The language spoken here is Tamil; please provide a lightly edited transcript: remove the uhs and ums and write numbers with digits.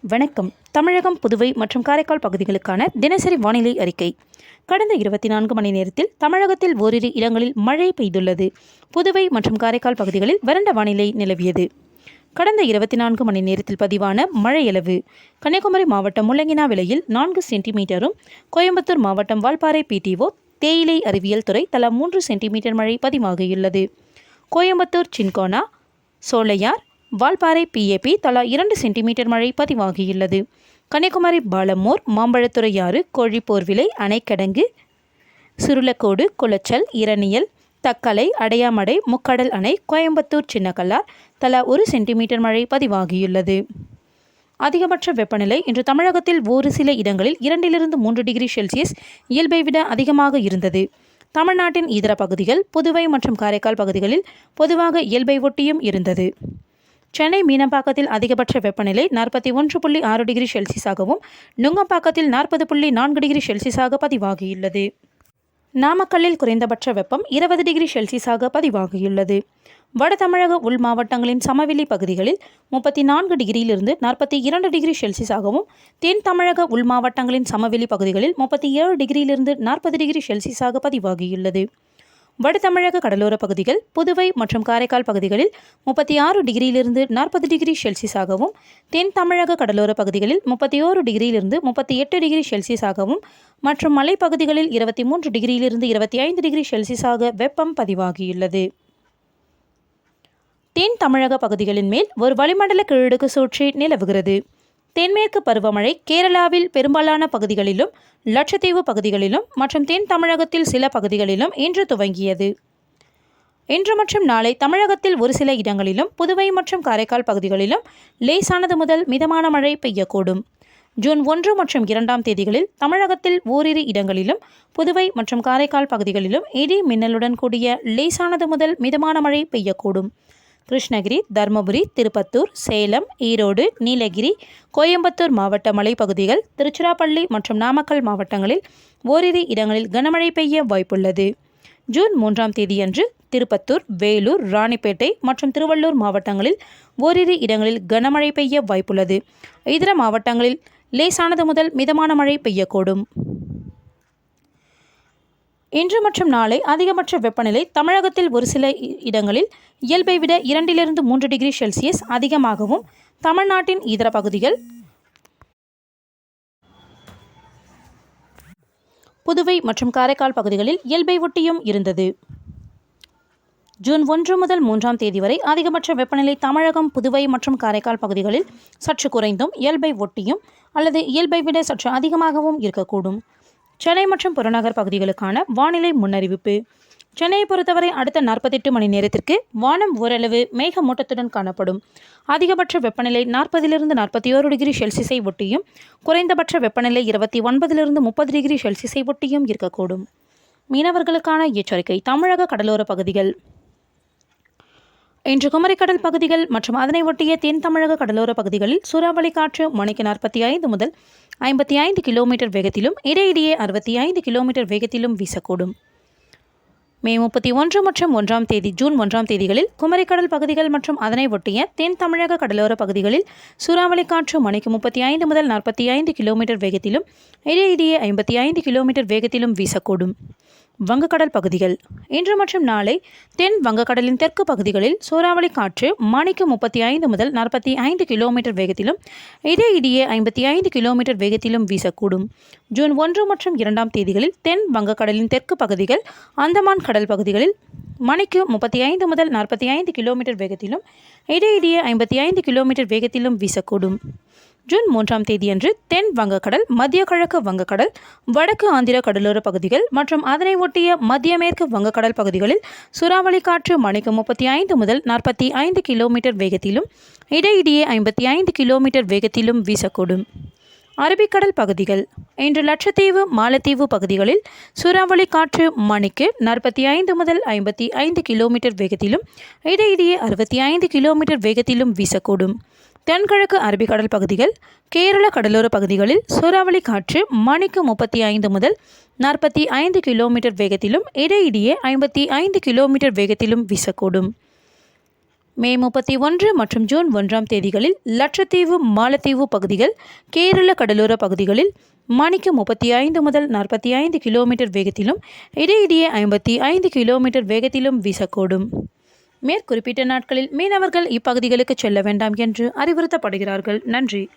வணக்கம். தமிழகம், புதுவை மற்றும் காரைக்கால் பகுதிகளுக்கான தினசரி வானிலை அறிக்கை. கடந்த 24 மணி நேரத்தில் தமிழகத்தில் ஓரிரு இடங்களில் மழை பெய்துள்ளது. புதுவை மற்றும் காரைக்கால் பகுதிகளில் வறண்ட வானிலை நிலவியது. கடந்த 24 மணி நேரத்தில் பதிவான மழையளவு: கன்னியாகுமரி மாவட்டம் முள்ளங்கினாவிளையில் 4 சென்டிமீட்டரும், கோயம்புத்தூர் மாவட்டம் வால்பாறை PTO தேயிலை அறிவியல் துறை தலா 3 சென்டிமீட்டர் மழை பதிவாகியுள்ளது. கோயம்புத்தூர் சின்கோனா, சோலையார், வால்பாறை PAP தலா 2 சென்டிமீட்டர் மழை பதிவாகியுள்ளது. கன்னியாகுமரி பாலமூர், மாம்பழத்துறையாறு, கோழிப்போர்விலை, அணைக்கடங்கு, சுருளக்கோடு, குளச்சல், இரணியல், தக்கலை, அடையாமடை, முக்கடல் அணை, கோயம்புத்தூர் சின்னக்கல்லார் தலா 1 சென்டிமீட்டர் மழை பதிவாகியுள்ளது. அதிகபட்ச வெப்பநிலை இன்று தமிழகத்தில் ஒரு சில இடங்களில் 2 to 3 டிகிரி செல்சியஸ் இயல்பை விட அதிகமாக இருந்தது. தமிழ்நாட்டின் இதர பகுதிகள், புதுவை மற்றும் காரைக்கால் பகுதிகளில் பொதுவாக இயல்பை ஒட்டியும் இருந்தது. சென்னை மீனம்பாக்கத்தில் அதிகபட்ச வெப்பநிலை 41.6 டிகிரி செல்சியஸாகவும், நுங்கம்பாக்கத்தில் 40.4 டிகிரி செல்சியஸாக பதிவாகியுள்ளது. நாமக்கல்லில் குறைந்தபட்ச வெப்பம் 20 டிகிரி செல்சியஸாக பதிவாகியுள்ளது. வட தமிழக உள் மாவட்டங்களின் சமவெளி பகுதிகளில் 34 டிகிரியிலிருந்து 42 டிகிரி செல்சியஸாகவும், தென் தமிழக உள் மாவட்டங்களின் சமவெளி பகுதிகளில் 37 டிகிரியிலிருந்து 40 டிகிரி செல்சியஸாக பதிவாகியுள்ளது. வட தமிழக கடலோர பகுதிகள், புதுவை மற்றும் காரைக்கால் பகுதிகளில் 36 டிகிரியிலிருந்து 40 டிகிரி செல்சியஸாகவும், தென் தமிழக கடலோர பகுதிகளில் 31 டிகிரியிலிருந்து 38 டிகிரி செல்சியஸாகவும் மற்றும் மலைப்பகுதிகளில் 23 டிகிரியிலிருந்து 25 டிகிரி செல்சியஸாக வெப்பம் பதிவாகியுள்ளது. தென் தமிழக பகுதிகளின் மேல் ஒரு வளிமண்டல கீழடுக்கு சுழற்சி நிலவுகிறது. தென்மேற்கு பருவமழை கேரளாவில் பெரும்பாலான பகுதிகளிலும், லட்சத்தீவு பகுதிகளிலும் மற்றும் தென் தமிழகத்தில் சில பகுதிகளிலும் இன்று துவங்கியது. இன்று மற்றும் நாளை தமிழகத்தில் ஒரு சில இடங்களிலும், புதுவை மற்றும் காரைக்கால் பகுதிகளிலும் லேசானது முதல் மிதமான மழை பெய்யக்கூடும். ஜூன் 1 மற்றும் 2 தேதிகளில் தமிழகத்தில் ஓரிரு இடங்களிலும், புதுவை மற்றும் காரைக்கால் பகுதிகளிலும் இடி மின்னலுடன் கூடிய லேசானது முதல் மிதமான மழை பெய்யக்கூடும். கிருஷ்ணகிரி, தருமபுரி, திருப்பத்தூர், சேலம், ஈரோடு, நீலகிரி, கோயம்புத்தூர் மாவட்ட மலைப்பகுதிகள், திருச்சிராப்பள்ளி மற்றும் நாமக்கல் மாவட்டங்களில் ஓரிரு இடங்களில் கனமழை பெய்ய வாய்ப்புள்ளது. ஜூன் 3 தேதியன்று திருப்பத்தூர், வேலூர், ராணிப்பேட்டை மற்றும் திருவள்ளூர் மாவட்டங்களில் ஓரிரு இடங்களில் கனமழை பெய்ய வாய்ப்புள்ளது. இதர மாவட்டங்களில் லேசானது முதல் மிதமான மழை பெய்யக்கூடும். இன்று மற்றும் நாளை அதிகபட்ச வெப்பநிலை தமிழகத்தில் ஒரு சில இடங்களில் இயல்பை விட 2 to 3 டிகிரி செல்சியஸ் அதிகமாகவும், தமிழ்நாட்டின் இதர பகுதிகள், புதுவை மற்றும் காரைக்கால் பகுதிகளில் இயல்பை ஒட்டியும் இருந்தது. ஜூன் 1 முதல் 3 தேதி வரை அதிகபட்ச வெப்பநிலை தமிழகம், புதுவை மற்றும் காரைக்கால் பகுதிகளில் சற்று குறைந்தும், இயல்பை ஒட்டியும் அல்லது இயல்பை விட சற்று அதிகமாகவும் இருக்கக்கூடும். சென்னை மற்றும் புறநகர் பகுதிகளுக்கான வானிலை முன்னறிவிப்பு: சென்னையை பொறுத்தவரை அடுத்த 48 மணி நேரத்திற்கு வானம் ஓரளவு மேகமூட்டத்துடன் காணப்படும். அதிகபட்ச வெப்பநிலை 40 to 41 டிகிரி செல்சியஸை ஒட்டியும், குறைந்தபட்ச வெப்பநிலை 29 to 30 டிகிரி செல்சியஸை ஒட்டியும் இருக்கக்கூடும். மீனவர்களுக்கான எச்சரிக்கை: தமிழக கடலோர பகுதிகள். இன்று குமரிக்கடல் பகுதிகள் மற்றும் அதனை ஒட்டிய தென் தமிழக கடலோர பகுதிகளில் சூறாவளி காற்று மணிக்கு 45 முதல் 55 கிலோமீட்டர் வேகத்திலும், இடையிடையே 65 கிலோமீட்டர் வேகத்திலும் வீசக்கூடும். மே 31 மற்றும் 1 தேதி ஜூன் 1 தேதிகளில் குமரிக்கடல் பகுதிகள் மற்றும் அதனை ஒட்டிய தென் தமிழக கடலோர பகுதிகளில் சூறாவளி காற்று மணிக்கு 35 முதல் 45 கிலோமீட்டர் வேகத்திலும், இடையிடையே 55 கிலோமீட்டர் வேகத்திலும் வீசக்கூடும். வங்கக்கடல் பகுதிகள். இன்று மற்றும் நாளை தென் வங்கக்கடலின் தெற்கு பகுதிகளில் சூறாவளி காற்று மணிக்கு 35 முதல் 45 கிலோமீட்டர் வேகத்திலும், இடையிடையே 55 கிலோமீட்டர் வேகத்திலும் வீசக்கூடும். ஜூன் 1 மற்றும் 2 தேதிகளில் தென் வங்கக்கடலின் தெற்கு பகுதிகள், அந்தமான் கடல் பகுதிகளில் மணிக்கு 35 முதல் 45 கிலோமீட்டர் வேகத்திலும், இடையிடையே 55 கிலோமீட்டர் வேகத்திலும் வீசக்கூடும். ஜூன் 3 தேதியன்று தென் வங்கக்கடல், மத்திய கிழக்கு வங்கக்கடல், வடக்கு ஆந்திர கடலோர பகுதிகள் மற்றும் அதனை ஒட்டிய மத்திய மேற்கு வங்கக்கடல் பகுதிகளில் சூறாவளி காற்று மணிக்கு 35 முதல் 45 கிலோமீட்டர் வேகத்திலும், இடையிடையே 55 கிலோமீட்டர் வேகத்திலும் வீசக்கூடும். அரபிக்கடல் பகுதிகள். இன்று லட்சத்தீவு, மாலத்தீவு பகுதிகளில் சூறாவளி காற்று மணிக்கு 45 முதல் 55 கிலோமீட்டர் வேகத்திலும், இடையிடையே 65 கிலோமீட்டர் வேகத்திலும் வீசக்கூடும். தென்கிழக்கு அரபிக்கடல் பகுதிகள், கேரள கடலோர பகுதிகளில் சூறாவளி காற்று மணிக்கு 35 முதல் 45 கிலோமீட்டர் வேகத்திலும், இடையிடையே 55 கிலோமீட்டர் வேகத்திலும் வீசக்கூடும். மே 31 மற்றும் ஜூன் 1ஆம் தேதிகளில் லட்சத்தீவு மாலத்தீவு பகுதிகள் கேரள கடலோர பகுதிகளில் மணிக்கு 35 முதல் 45 கிலோமீட்டர் வேகத்திலும் இடையிடையே 55 கிலோமீட்டர் வேகத்திலும் வீசக்கூடும். மேற்குறிப்பிட்ட நாட்களில் மீனவர்கள் இப்பகுதிகளுக்கு செல்ல வேண்டாம் என்று அறிவுறுத்தப்படுகிறார்கள். நன்றி.